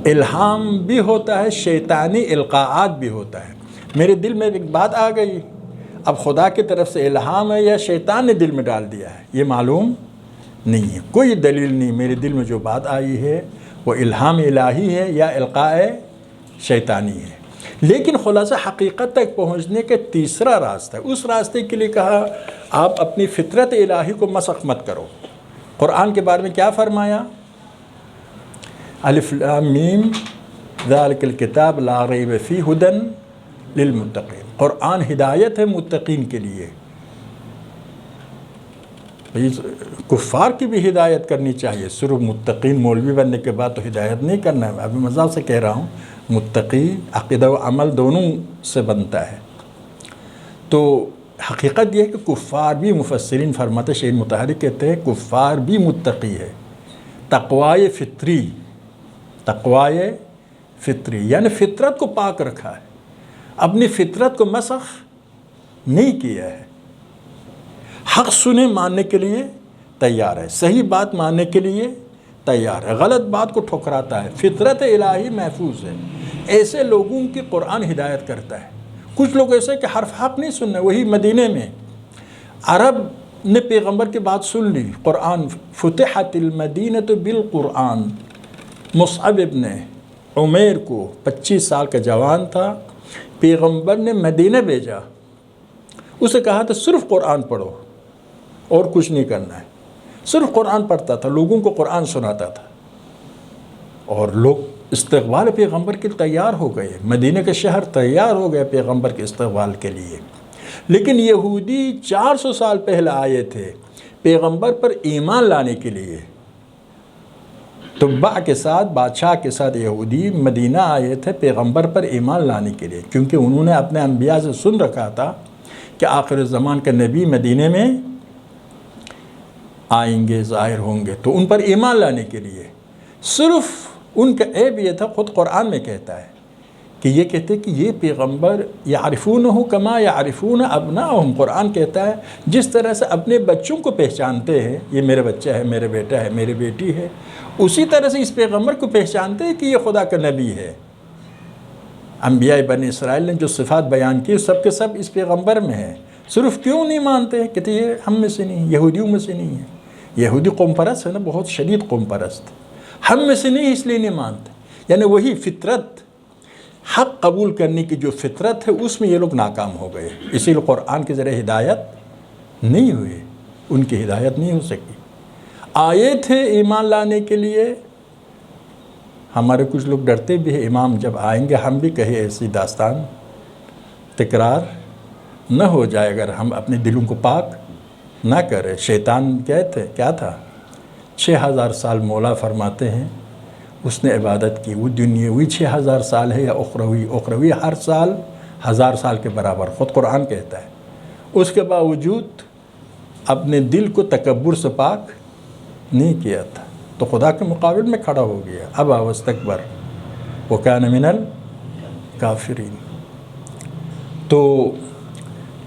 الہام بھی ہوتا ہے، شیطانی القاعات بھی ہوتا ہے۔ میرے دل میں ایک بات آ گئی، اب خدا کی طرف سے الہام ہے یا شیطان نے دل میں ڈال دیا ہے، یہ معلوم نہیں ہے، کوئی دلیل نہیں۔ میرے دل میں جو بات آئی ہے وہ الہام الہی ہے یا القاء شیطانی ہے۔ لیکن خلاصہ حقیقت تک پہنچنے کے تیسرا راستہ ہے، اس راستے کے لیے کہا آپ اپنی فطرت الہی کو مسخ مت کرو۔ قرآن کے بارے میں کیا فرمایا؟ الف لام میم ذالک الکتاب لا ریب فیہ ھدی للمتقین، قرآن ہدایت ہے متقین کے لیے۔ کفار کی بھی ہدایت کرنی چاہیے، صرف متقین مولوی بننے کے بعد تو ہدایت نہیں کرنا ہے۔ ابھی مذاق سے کہہ رہا ہوں، متقی عقیدہ و عمل دونوں سے بنتا ہے۔ تو حقیقت یہ ہے کہ کفار بھی، مفسرین فرماتے، شیخ مطہری کہتے ہیں کفار بھی متقی ہے۔ تقوی فطری، تقوی فطری یعنی فطرت کو پاک رکھا ہے، اپنی فطرت کو مسخ نہیں کیا ہے، حق سنے ماننے کے لیے تیار ہے، صحیح بات ماننے کے لیے تیار ہے، غلط بات کو ٹھکراتا ہے، فطرت الہی محفوظ ہے۔ ایسے لوگوں کی قرآن ہدایت کرتا ہے۔ کچھ لوگ ایسے کہ حرف حق نہیں سننا، وہی مدینے میں عرب نے پیغمبر کی بات سن لی، قرآن فتحت المدینۃ بالقرآن، مصعب ابن عمیر کو 25 سال کا جوان تھا، پیغمبر نے مدینہ بھیجا، اسے کہا تھا صرف قرآن پڑھو اور کچھ نہیں کرنا ہے، صرف قرآن پڑھتا تھا، لوگوں کو قرآن سناتا تھا، اور لوگ استقبال پیغمبر کے تیار ہو گئے، مدینہ کا شہر تیار ہو گیا پیغمبر کے استقبال کے لیے۔ لیکن یہودی 400 سال پہلے آئے تھے پیغمبر پر ایمان لانے کے لیے، تبع کے ساتھ، بادشاہ کے ساتھ یہودی مدینہ آئے تھے پیغمبر پر ایمان لانے کے لیے، کیونکہ انہوں نے اپنے انبیاء سے سن رکھا تھا کہ آخر زمان کا نبی مدینہ میں آئیں گے، ظاہر ہوں گے، تو ان پر ایمان لانے کے لیے۔ صرف ان کا عیب یہ تھا، خود قرآن میں کہتا ہے کہ یہ کہتے کہ یہ پیغمبر یعرفونہ کما یعرفون ابناءہم، قرآن کہتا ہے جس طرح سے اپنے بچوں کو پہچانتے ہیں، یہ میرا بچہ ہے، میرا بیٹا ہے، میری بیٹی ہے، اسی طرح سے اس پیغمبر کو پہچانتے ہیں کہ یہ خدا کا نبی ہے۔ انبیاء بنی اسرائیل نے جو صفات بیان کی سب کے سب اس پیغمبر میں ہیں، صرف کیوں نہیں مانتے؟ کہتے یہ ہم میں سے نہیں، یہودیوں میں سے نہیں ہے، یہودی قوم پرست ہے نا، بہت شدید قوم پرست، ہم میں سے نہیں، اس لیے نہیں مانتے۔ یعنی وہی فطرت، حق قبول کرنے کی جو فطرت ہے اس میں یہ لوگ ناکام ہو گئے، اسی لیے قرآن کے ذریعے ہدایت نہیں ہوئی، ان کی ہدایت نہیں ہو سکی۔ آئے تھے ایمان لانے کے لیے، ہمارے کچھ لوگ ڈرتے بھی ہیں امام جب آئیں گے ہم بھی کہیں ایسی داستان تکرار نہ ہو جائے اگر ہم اپنے دلوں کو پاک نہ کریں۔ شیطان کیا تھا؟ 6000 سال مولا فرماتے ہیں اس نے عبادت کی، وہ دنیاوی 6000 سال ہے یا اخروی؟ اخروی ہر سال 1000 سال کے برابر، خود قرآن کہتا ہے۔ اس کے باوجود اپنے دل کو تکبر سے پاک نہیں کیا تھا، تو خدا کے مقابل میں کھڑا ہو گیا، اب واستکبر وکان من الکافرین۔ تو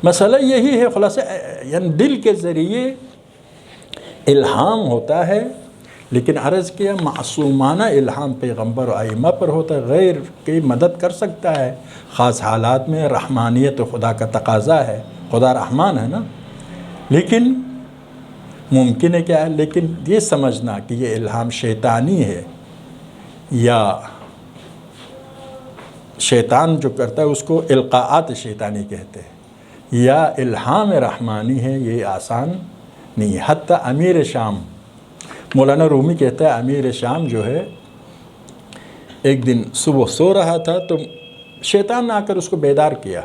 مسئلہ یہی ہے خلاصہ، یعنی دل کے ذریعے الہام ہوتا ہے، لیکن عرض کیا معصومانہ الہام پیغمبر و ائمہ پر ہوتا ہے، غیر کی مدد کر سکتا ہے خاص حالات میں، رحمانیت و خدا کا تقاضا ہے، خدا رحمان ہے نا، لیکن ممکن ہے کیا ہے، لیکن یہ سمجھنا کہ یہ الہام شیطانی ہے یا شیطان جو کرتا ہے اس کو القاءات شیطانی کہتے ہیں، یا الہام رحمانی ہے، یہ آسان نہیں ہے۔ حتیٰ امیر شام مولانا رومی کہتا ہے امیر شام جو ہے ایک دن صبح سو رہا تھا تو شیطان نے آ کر اس کو بیدار کیا،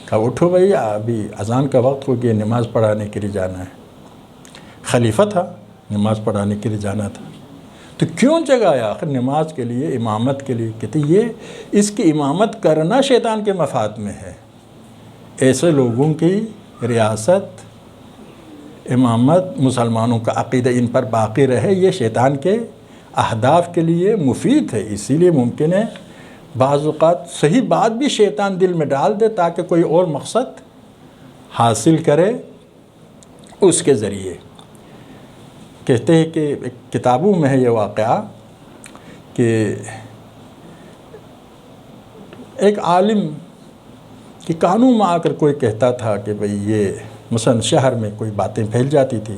کہا اٹھو بھائی ابھی اذان کا وقت ہو گیا، نماز پڑھانے کے لیے جانا ہے۔ خلیفہ تھا، نماز پڑھانے کے لیے جانا تھا، تو کیوں جگایا؟ آخر نماز کے لیے، امامت کے لیے۔ کہتے یہ اس کی امامت کرنا شیطان کے مفاد میں ہے، ایسے لوگوں کی ریاست، امامت، مسلمانوں کا عقیدہ ان پر باقی رہے، یہ شیطان کے اہداف کے لیے مفید ہے۔ اسی لیے ممکن ہے بعض اوقات صحیح بات بھی شیطان دل میں ڈال دے تاکہ کوئی اور مقصد حاصل کرے اس کے ذریعے۔ کہتے ہیں کہ کتابوں میں ہے یہ واقعہ کہ ایک عالم کہ قانون میں آ کر کوئی کہتا تھا کہ بھئی یہ مثلا شہر میں کوئی باتیں پھیل جاتی تھی،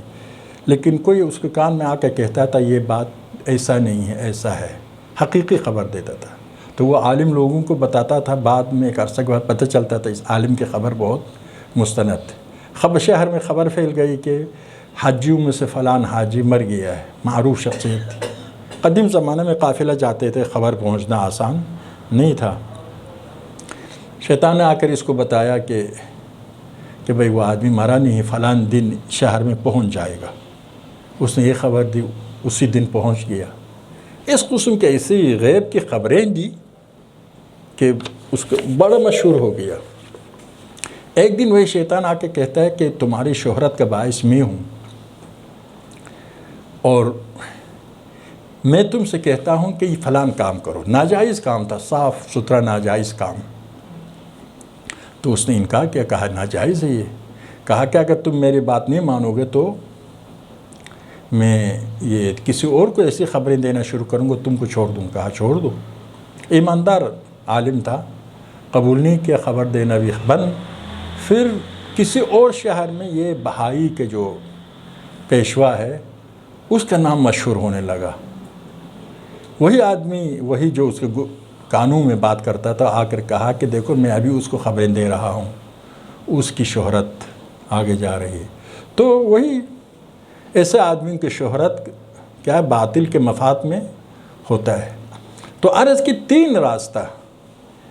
لیکن کوئی اس کے کان میں آ کر کہتا تھا یہ بات ایسا نہیں ہے، ایسا ہے، حقیقی خبر دیتا تھا، تو وہ عالم لوگوں کو بتاتا تھا۔ بعد میں ایک عرصہ کے بعد پتہ چلتا تھا اس عالم کی خبر بہت مستند ہے۔ شہر میں خبر پھیل گئی کہ حاجیوں میں سے فلان حاجی مر گیا ہے، معروف شخصیت تھی۔ قدیم زمانے میں قافلہ جاتے تھے، خبر پہنچنا آسان نہیں تھا۔ شیطان نے آ کر اس کو بتایا کہ بھئی وہ آدمی مرا نہیں، فلان دن شہر میں پہنچ جائے گا۔ اس نے یہ خبر دی، اسی دن پہنچ گیا۔ اس قسم کے ایسی غیب کی خبریں دی کہ اس کو بڑا مشہور ہو گیا۔ ایک دن وہی شیطان آ کے کہتا ہے کہ تمہاری شہرت کا باعث میں ہوں، اور میں تم سے کہتا ہوں کہ یہ فلان کام کرو۔ ناجائز کام تھا، صاف ستھرا ناجائز کام۔ تو اس نے انکار کیا، کہا ناجائز ہے یہ۔ کہا کہ اگر تم میری بات نہیں مانو گے تو میں یہ کسی اور کو ایسی خبریں دینا شروع کروں گا، تم کو چھوڑ دوں۔ کہا چھوڑ دو۔ ایماندار عالم تھا، قبول نہیں کیا، خبر دینا بھی بند۔ پھر کسی اور شہر میں یہ بہائی کے جو پیشوا ہے اس کا نام مشہور ہونے لگا۔ وہی آدمی، وہی جو اس کے قانون میں بات کرتا تھا، آ کر کہا کہ دیکھو میں ابھی اس کو خبریں دے رہا ہوں، اس کی شہرت آگے جا رہی ہے۔ تو وہی ایسے آدمی کی شہرت کیا ہے، باطل کے مفاد میں ہوتا ہے۔ تو عرض کی تین راستہ،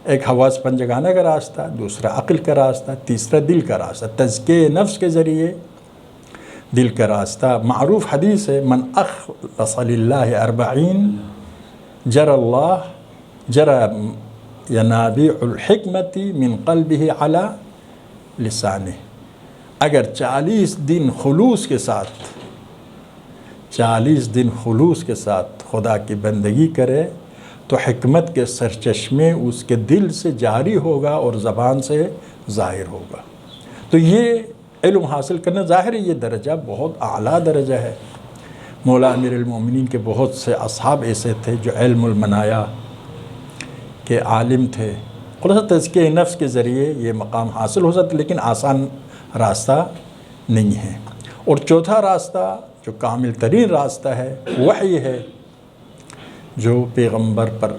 ایک حواس پنجگانہ کا راستہ، دوسرا عقل کا راستہ، تیسرا دل کا راستہ، تزکیہ نفس کے ذریعے دل کا راستہ۔ معروف حدیث ہے، من اخلص للہ 40 جرى اللہ جرى ینابیع الحکمت من قلبہ علی لسانہ۔ اگر 40 دن خلوص کے ساتھ 40 دن خلوص کے ساتھ خدا کی بندگی کرے تو حکمت کے سرچشمے اس کے دل سے جاری ہوگا اور زبان سے ظاہر ہوگا۔ تو یہ علم حاصل کرنا، ظاہر ہے یہ درجہ بہت اعلیٰ درجہ ہے۔ مولا امیر المومنین کے بہت سے اصحاب ایسے تھے جو علم المنایا کے عالم تھے۔ خلاصہ تزکیہ نفس کے ذریعے یہ مقام حاصل ہو سکتا، لیکن آسان راستہ نہیں ہے۔ اور چوتھا راستہ جو کامل ترین راستہ ہے، وحی ہے، جو پیغمبر پر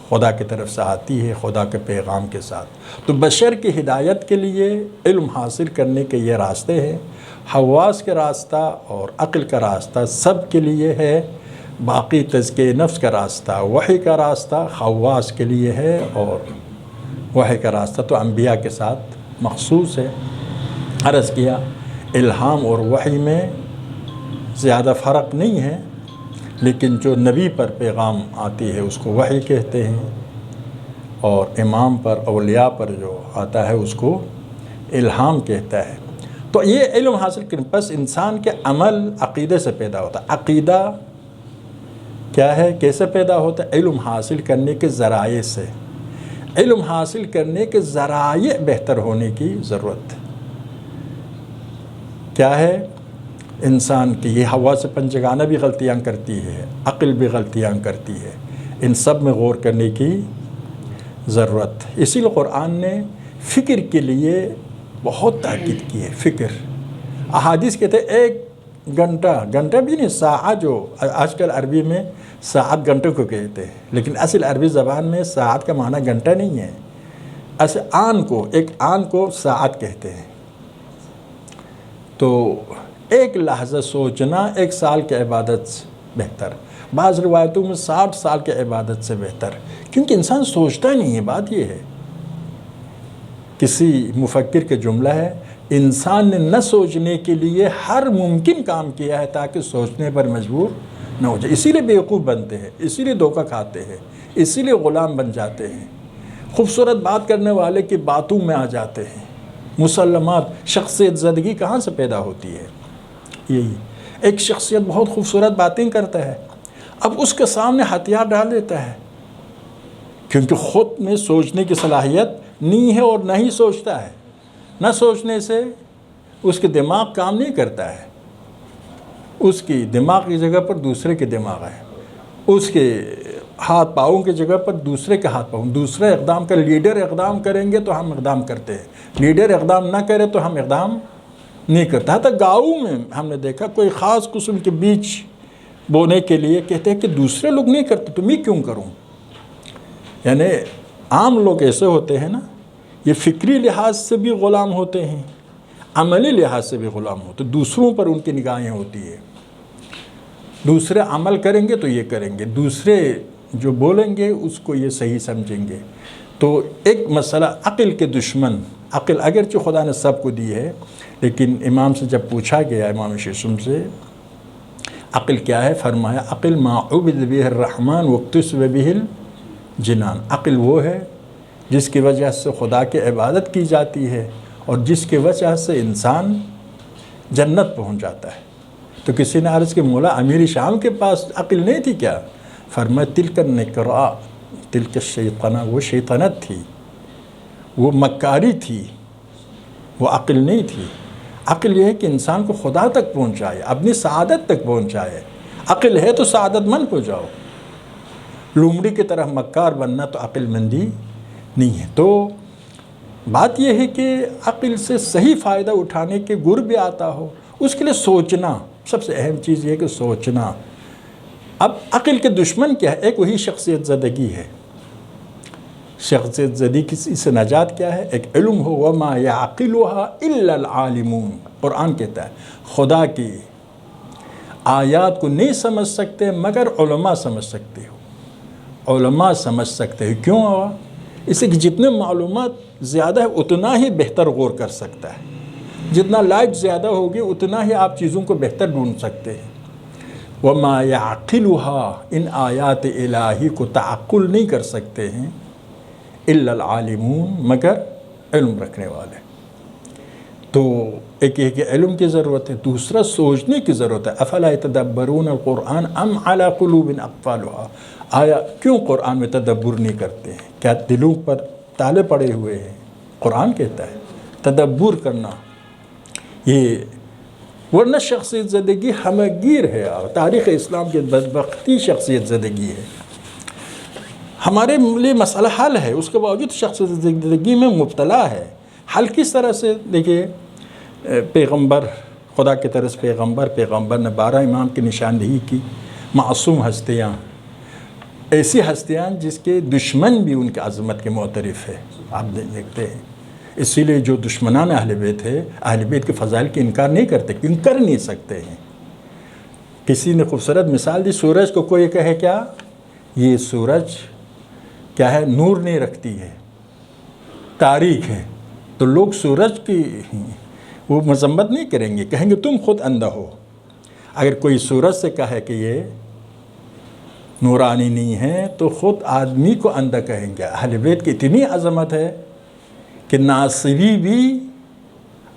خدا کی طرف سے آتی ہے، خدا کے پیغام کے ساتھ۔ تو بشر کی ہدایت کے لیے علم حاصل کرنے کے یہ راستے ہیں۔ حواس کا راستہ اور عقل کا راستہ سب کے لیے ہے، باقی تزکیہ نفس کا راستہ، وحی کا راستہ حواس کے لیے ہے، اور وحی کا راستہ تو انبیاء کے ساتھ مخصوص ہے۔ عرض کیا الہام اور وحی میں زیادہ فرق نہیں ہے، لیکن جو نبی پر پیغام آتی ہے اس کو وحی کہتے ہیں، اور امام پر، اولیاء پر جو آتا ہے اس کو الہام کہتا ہے۔ تو یہ علم حاصل کرنے پس انسان کے عمل عقیدے سے پیدا ہوتا ہے۔ عقیدہ کیا ہے، کیسے پیدا ہوتا ہے؟ علم حاصل کرنے کے ذرائع سے۔ علم حاصل کرنے کے ذرائع بہتر ہونے کی ضرورت کیا ہے؟ انسان کی یہ ہوا سے پنجگانہ بھی غلطیاں کرتی ہے، عقل بھی غلطیاں کرتی ہے، ان سب میں غور کرنے کی ضرورت۔ اسی لیے قرآن نے فکر کے لیے بہت تاکید کی ہے۔ فکر، احادیث کہتے ہیں 1 گھنٹہ بھی نہیں، ساعت، جو آج کل عربی میں ساعت گھنٹے کو کہتے ہیں، لیکن اصل عربی زبان میں ساعت کا معنی گھنٹہ نہیں ہے، اصل ایک آن کو ساعت کہتے ہیں۔ تو 1 لحظہ سوچنا 1 سال کی عبادت سے بہتر، بعض روایتوں میں 60 سال کی عبادت سے بہتر، کیونکہ انسان سوچتا نہیں ہے۔ بات یہ ہے، کسی مفکر کا جملہ ہے، انسان نے نہ سوچنے کے لیے ہر ممکن کام کیا ہے تاکہ سوچنے پر مجبور نہ ہو جائے، اسی لیے بیوقوف بنتے ہیں، اسی لیے دھوکہ کھاتے ہیں، اسی لیے غلام بن جاتے ہیں، خوبصورت بات کرنے والے کی باتوں میں آ جاتے ہیں۔ مسلمات، شخصیت زدگی کہاں سے پیدا ہوتی ہے؟ یہی ایک شخصیت بہت خوبصورت باتیں کرتا ہے، اب اس کے سامنے ہتھیار ڈال دیتا ہے، کیونکہ خود میں سوچنے کی صلاحیت نہیں ہے اور نہ ہی سوچتا ہے۔ نہ سوچنے سے اس کے دماغ کام نہیں کرتا ہے، اس کی دماغ کی جگہ پر دوسرے کے دماغ ہے، اس کے ہاتھ پاؤں کی جگہ پر دوسرے کے ہاتھ پاؤں، دوسرے اقدام کر، لیڈر اقدام کریں گے تو ہم اقدام کرتے ہیں، لیڈر اقدام نہ کرے تو ہم اقدام نہیں کرتے۔ حتیٰ گاؤں میں ہم نے دیکھا کوئی خاص قسم کے بیج بونے کے لیے کہتے ہیں کہ دوسرے لوگ نہیں کرتے تو میں کیوں کروں؟ یعنی عام لوگ ایسے ہوتے ہیں نا، یہ فکری لحاظ سے بھی غلام ہوتے ہیں، عملی لحاظ سے بھی غلام ہوتے ہیں، دوسروں پر ان کی نگاہیں ہوتی ہے، دوسرے عمل کریں گے تو یہ کریں گے، دوسرے جو بولیں گے اس کو یہ صحیح سمجھیں گے۔ تو ایک مسئلہ عقل کے دشمن، عقل اگرچہ خدا نے سب کو دی ہے، لیکن امام سے جب پوچھا گیا، امام شیشم سے، عقل کیا ہے؟ فرمایا عقل ما عبد بہ الرحمن واکتسب بہ الجنان، عقل وہ ہے جس کی وجہ سے خدا کی عبادت کی جاتی ہے اور جس کی وجہ سے انسان جنت پہنچ جاتا ہے۔ تو کسی نے عرض کہ مولا امیر شام کے پاس عقل نہیں تھی کیا؟ فرمایا تلک النکرا تلک الشیطنہ، وہ شیطنت تھی، وہ مکاری تھی، وہ عقل نہیں تھی۔ عقل یہ ہے کہ انسان کو خدا تک پہنچائے، اپنی سعادت تک پہنچائے۔ عقل ہے تو سعادت مند ہو جاؤ، لومڑی کی طرح مکار بننا تو عقل مندی نہیں ہے۔ تو بات یہ ہے کہ عقل سے صحیح فائدہ اٹھانے کے گر بھی آتا ہو، اس کے لیے سوچنا، سب سے اہم چیز یہ ہے کہ سوچنا۔ اب عقل کے دشمن کیا ہے؟ ایک وہی شخصیت زدگی ہے۔ شخصیت زدگی سے نجات کیا ہے؟ ایک علم ہو، وَمَا يَعْقِلُهَا إِلَّا الْعَالِمُونَ، قرآن کہتا ہے خدا کی آیات کو نہیں سمجھ سکتے مگر علماء سمجھ سکتے ہو، علماء سمجھ سکتے ہو۔ کیوں ہوا؟ اس لیے کہ جتنے معلومات زیادہ ہے اتنا ہی بہتر غور کر سکتا ہے، جتنا لائٹ زیادہ ہوگی اتنا ہی آپ چیزوں کو بہتر ڈھونڈ سکتے ہیں۔ وَمَا يَعْقِلُهَا، ان آیات الہی کو تعقل نہیں کر سکتے ہیں، الا العالمون، مگر علم رکھنے والے۔ تو ایک یہ کہ علم کی ضرورت ہے، دوسرا سوچنے کی ضرورت ہے۔ افلا یتدبرون القرآن ام علی قلوب اقفالها، آیا کیوں قرآن میں تدبر نہیں کرتے ہیں؟ کیا دلوں پر تالے پڑے ہوئے ہیں؟ قرآن کہتا ہے تدبر کرنا، یہ ورنہ شخصیت زدگی ہمگیر ہے، تاریخ اسلام کی بدبختی شخصیت زدگی ہے۔ ہمارے لیے مسئلہ حل ہے، اس کے باوجود شخصیت زدگی میں مبتلا ہے۔ حل کس طرح سے؟ دیکھیے، پیغمبر، خدا کی طرف سے پیغمبر نے 12 امام کی نشاندہی کی، معصوم ہستیاں، ایسی ہستیاں جس کے دشمن بھی ان کی عظمت کے معترف ہے، آپ دیکھتے ہیں۔ اسی لیے جو دشمنان اہل بیت ہے، اہل بیت کے فضائل کی انکار نہیں کرتے، کیوں کر نہیں سکتے ہیں۔ کسی نے خوبصورت مثال دی، سورج کو کوئی کہے کیا یہ سورج کیا ہے؟ نور نہیں رکھتی ہے، تاریک ہے، تو لوگ سورج کی وہ مذمت نہیں کریں گے، کہیں گے تم خود اندھا ہو۔ اگر کوئی سورج سے کہے کہ یہ نورانی نہیں ہے تو خود آدمی کو اندھا کہیں گے۔ اہل بیت کی اتنی عظمت ہے کہ ناصبی بھی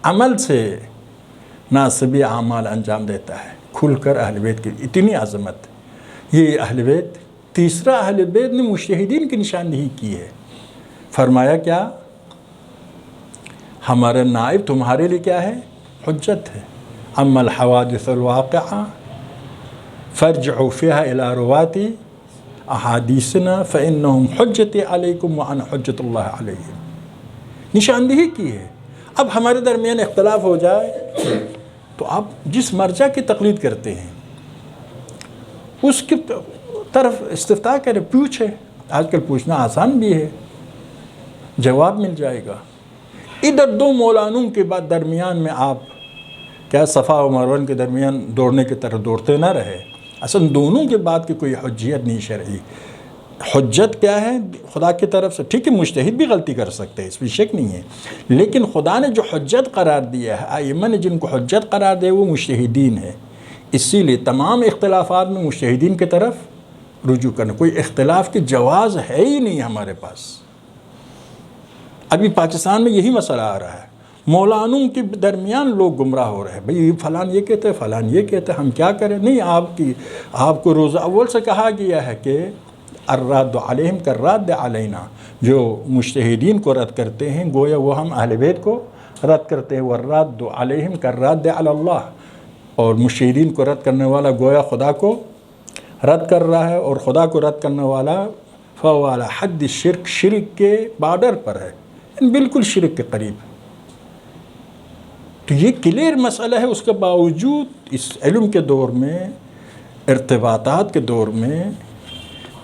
عمل سے ناصبی اعمال انجام دیتا ہے، کھل کر اہل بیت کی اتنی عظمت۔ یہ اہل بیت، تیسرا اہل بیت نے مجتہدین کی نشاندہی کی ہے، فرمایا کیا؟ ہمارا نائب تمہارے لیے کیا ہے؟ حجت ہے، اما الحوادث الواقعہ فارجعوا فيها إلى رواة احادیثنا فإنهم حجتی علیکم وأنا حجت اللہ علیہم. نشاندہی کی ہے. اب ہمارے درمیان اختلاف ہو جائے تو آپ جس مرجع کی تقلید کرتے ہیں اس کی طرف استفتاء کریں، پوچھیں. آج کل پوچھنا آسان بھی ہے، جواب مل جائے گا. ادھر دو مولانوں کے بعد درمیان میں آپ کیا صفا و مروہ کے درمیان دوڑنے کی طرح دوڑتے نہ رہے. اصل دونوں کے بعد کی کوئی حجیت نہیں شرعی. حجت کیا ہے؟ خدا کی طرف سے. ٹھیک ہے مجتہد بھی غلطی کر سکتے ہیں، اس میں شک نہیں ہے، لیکن خدا نے جو حجت قرار دیا ہے، ائمہ نے جن کو حجت قرار دیا وہ مجتہدین ہے. اسی لیے تمام اختلافات میں مجتہدین کی طرف رجوع کرنا. کوئی اختلاف کی جواز ہے ہی نہیں ہمارے پاس. ابھی پاکستان میں یہی مسئلہ آ رہا ہے، مولانوں کے درمیان لوگ گمراہ ہو رہے ہیں. بھئی فلان یہ کہتے ہیں، فلان یہ کہتے ہیں، ہم کیا کریں؟ نہیں، آپ کو روزہ اول سے کہا گیا ہے کہ الراد علیہم کالراد علینا. جو مجتہدین کو رد کرتے ہیں گویا وہ ہم اہل بیت کو رد کرتے ہیں. والراد علیہم کالراد علی اللہ. اور مجتہدین کو رد کرنے والا گویا خدا کو رد کر رہا ہے، اور خدا کو رد کرنے والا فهو علی حد شرک، شرک کے بارڈر پر ہے، بالکل شرک کے قریب. تو یہ کلیئر مسئلہ ہے. اس کے باوجود اس علم کے دور میں، ارتباطات کے دور میں،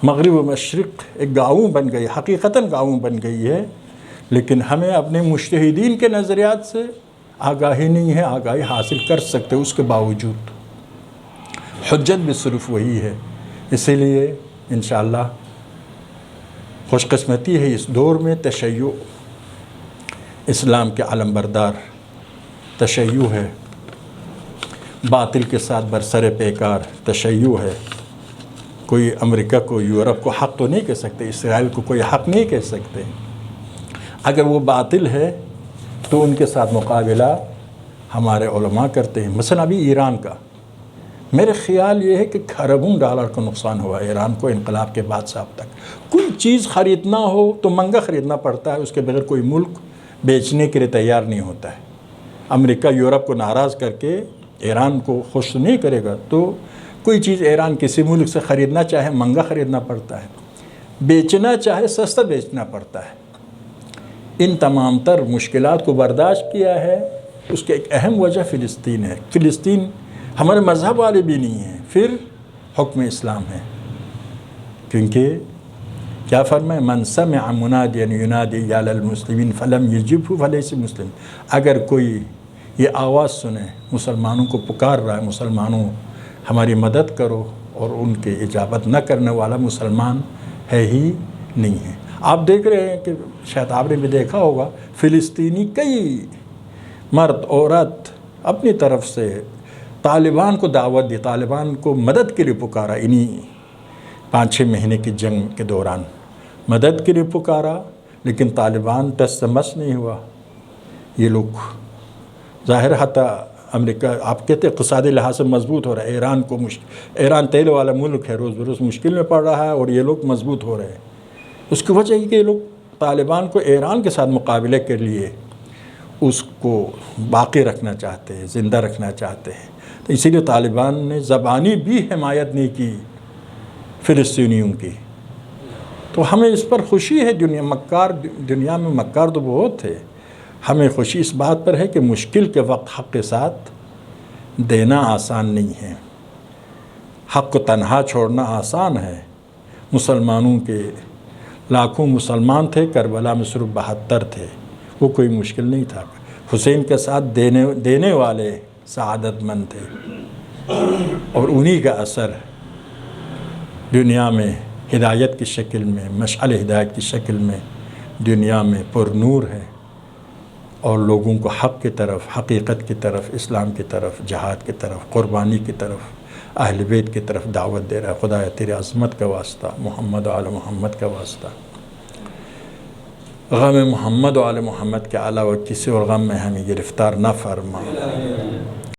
مغرب و مشرق ایک گاؤں بن گئی، حقیقتاً گاؤں بن گئی ہے، لیکن ہمیں اپنے مجتہدین کے نظریات سے آگاہی نہیں ہے. آگاہی حاصل کر سکتے اس کے باوجود. حجت بھی صرف وہی ہے. اسی لیے انشاءاللہ خوش قسمتی ہے اس دور میں تشیع اسلام کے علم بردار تشیع ہے. باطل کے ساتھ برسر پیکار تشیع ہے. کوئی امریکہ کو، یورپ کو حق تو نہیں کہہ سکتے، اسرائیل کو کوئی حق نہیں کہہ سکتے. اگر وہ باطل ہے تو ان کے ساتھ مقابلہ ہمارے علماء کرتے ہیں. مثلا ابھی ایران کا میرے خیال یہ ہے کہ کھربوں ڈالر کا نقصان ہوا ایران کو انقلاب کے بعد سے اب تک. کوئی چیز خریدنا ہو تو مہنگا خریدنا پڑتا ہے، اس کے بغیر کوئی ملک بیچنے کے لیے تیار نہیں ہوتا ہے. امریکہ یورپ کو ناراض کر کے ایران کو خوش نہیں کرے گا تو کوئی چیز ایران کسی ملک سے خریدنا چاہے مہنگا خریدنا پڑتا ہے، بیچنا چاہے سستا بیچنا پڑتا ہے. ان تمام تر مشکلات کو برداشت کیا ہے. اس کی ایک اہم وجہ فلسطین ہے. فلسطین ہمارے مذہب والے بھی نہیں ہیں، پھر حکم اسلام ہے. کیونکہ کیا فرمائے؟ من سمع منادیا ینادی یا للمسلمین فلم یجبہ فلیس مسلم. اگر کوئی یہ آواز سنے مسلمانوں کو پکار رہا ہے، مسلمانوں ہماری مدد کرو، اور ان کے اجابت نہ کرنے والا مسلمان ہے ہی نہیں ہے. آپ دیکھ رہے ہیں کہ شاید آپ نے بھی دیکھا ہوگا، فلسطینی کئی مرد عورت اپنی طرف سے طالبان کو دعوت دی، طالبان کو مدد کے لیے پکارا. انہی 5-6 مہینے کی جنگ کے دوران مدد کے لیے پکارا، لیکن طالبان ٹس سے مس نہیں ہوا. یہ لوگ ظاہر حتی امریکہ آپ کہتے ہیں اقتصادی لحاظ سے مضبوط ہو رہا ہے. ایران تیل والا ملک ہے، روز بروز مشکل میں پڑ رہا ہے، اور یہ لوگ مضبوط ہو رہے ہیں. اس کی وجہ یہ کہ یہ لوگ طالبان کو ایران کے ساتھ مقابلے کے لیے اس کو باقی رکھنا چاہتے ہیں، زندہ رکھنا چاہتے ہیں. تو اسی لیے طالبان نے زبانی بھی حمایت نہیں کی فلسطینیوں کی. تو ہمیں اس پر خوشی ہے. دنیا میں مکار تو بہت تھے. ہمیں خوشی اس بات پر ہے کہ مشکل کے وقت حق کے ساتھ دینا آسان نہیں ہے. حق کو تنہا چھوڑنا آسان ہے. مسلمانوں کے لاکھوں مسلمان تھے، کربلا میں صرف 72 تھے. وہ کوئی مشکل نہیں تھا. حسین کے ساتھ دینے والے سعادت مند تھے، اور انہی کا اثر دنیا میں ہدایت کی شکل میں، مشعل ہدایت کی شکل میں دنیا میں پر نور ہے، اور لوگوں کو حق کی طرف، حقیقت کی طرف، اسلام کی طرف، جہاد کی طرف، قربانی کی طرف، اہل بیت کی طرف دعوت دے رہا ہے. خدایا تیرے عظمت کا واسطہ، محمد و آل محمد کا واسطہ، غم محمد و آل محمد کے علاوہ کسی اور غم میں ہمیں گرفتار نہ فرما.